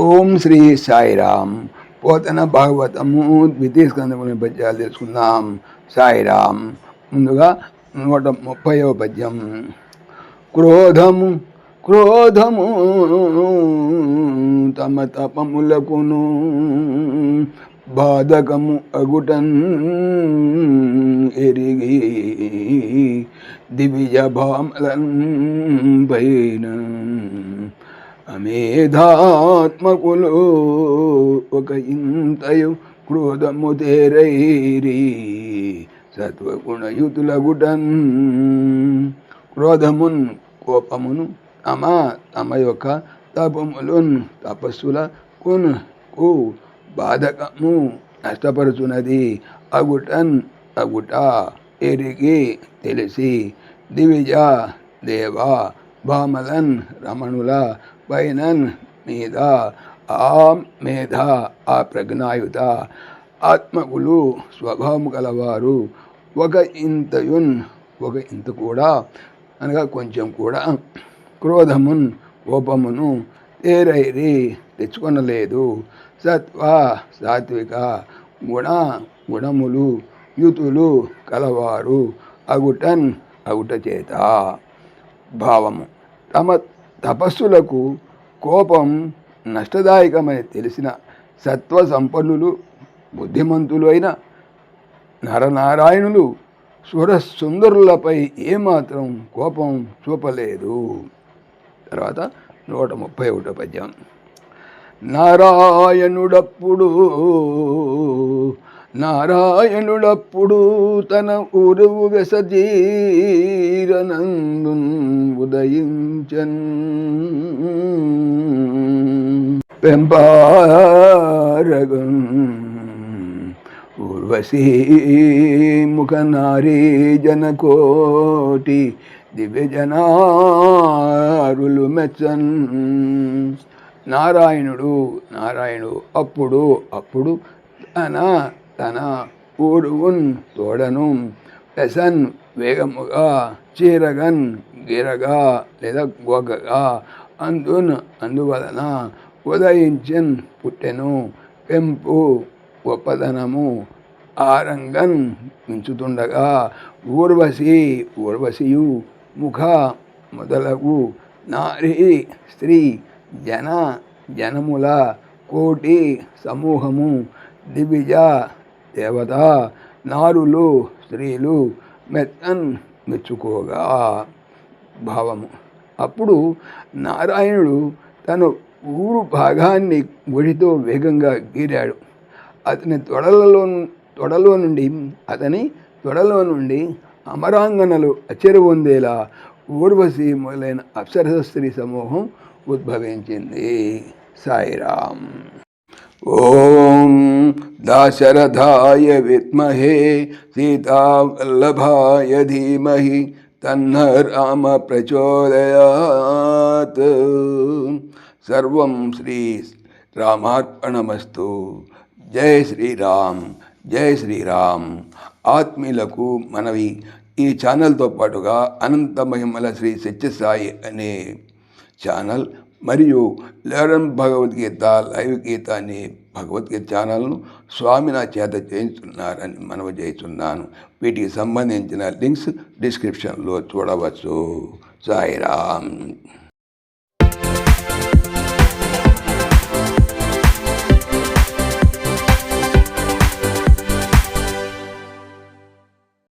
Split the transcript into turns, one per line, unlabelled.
ఓం శ్రీ సాయిరామ్. పోతన భాగవతము ద్వితీయ స్కందముని పద్యాలు తెలుసుకుందాం. సాయిరామ్. ముందుగా 130వ పద్యం. క్రోధము క్రోధము తమ తపములకును బాధకము అగుటన్ ఎరిగి దివ్య భామలన్ పైన అమేధాత్మకులు ఒక ఇంతయు క్రోధము తేరైరి సత్వగుణయుతులగుటన్. క్రోధమున్ కోపమును తమ యొక్క తపములున్ తపస్సులకు బాధకము నష్టపరుచున్నది అగుట ఎరిగి తెలిసి దివిజ దేవ భామలన్ రమణుల పైనన్ మీద మేధ ఆ ప్రజ్ఞాయుత ఆత్మకులు స్వభావము గలవారు ఒక ఇంత కూడా అనగా కొంచెం కూడా క్రోధమున్ కోపమును తేరైరి తెచ్చుకొనలేదు. సాత్విక గుణములు యుతులు కలవారు అగుట చేత. భావము: తమ తపస్సులకు కోపం నష్టదాయకమని తెలిసిన సత్వ సంపన్నులు బుద్ధిమంతులు అయిన నరనారాయణులు సురసుందరులపై ఏమాత్రం కోపం చూపలేదు. తర్వాత 131వ పద్యం. నారాయణుడప్పుడు తన ఉరువు వెసజీరనందు ఉదయించన్ పెంపారగం ఊర్వశీ ముఖ నారీ జనకోటి దివ్యజనారులు మెచ్చన్. నారాయణుడు అప్పుడు తన ఊరువున్ తోడను పెసన్ వేగముగా చీరగన్ గిరగా లేదా గోగగా అందువలన ఉదయించన్ పుట్టెను. పెంపు గొప్పదనము ఆరంగన్ మించుతుండగా ఊర్వశియు ముఖ మొదలగు నారీ స్త్రీ జనముల కోటి సమూహము దివిజ దేవత నారులు స్త్రీలు మెచ్చుకోగా. భావము: అప్పుడు నారాయణుడు తన ఊరు భాగాన్ని గుడితో వేగంగా గీరాడు. అతని తొడలో నుండి అమరాంగనలు అచెరువొందేలా ఊర్వశి మొదలైన అప్సరస స్త్రీ సమూహం ఉద్భవించింది. సాయిరామ్. ఓం దాశరథాయ విద్మహే సీతావల్లభాయ ధీమహి తన్న రామ ప్రచోదయాత్. సర్వం శ్రీ రామార్పణమస్తు. జై శ్రీరామ్. జై శ్రీరామ్. ఆత్మీయులకు మనవి, ఈ ఛానల్తో పాటుగా అనంత మహిమల శ్రీ సత్యసాయి అనే ఛానల్ మరియు లెర్న్ భగవద్గీత లైవ్ గీత అనే భగవద్గీత ఛానల్ను స్వామి నా చేత చేయించున్నారని మనవి చేస్తున్నాను. వీటికి సంబంధించిన లింక్స్ డిస్క్రిప్షన్లో చూడవచ్చు. సాయిరామ్.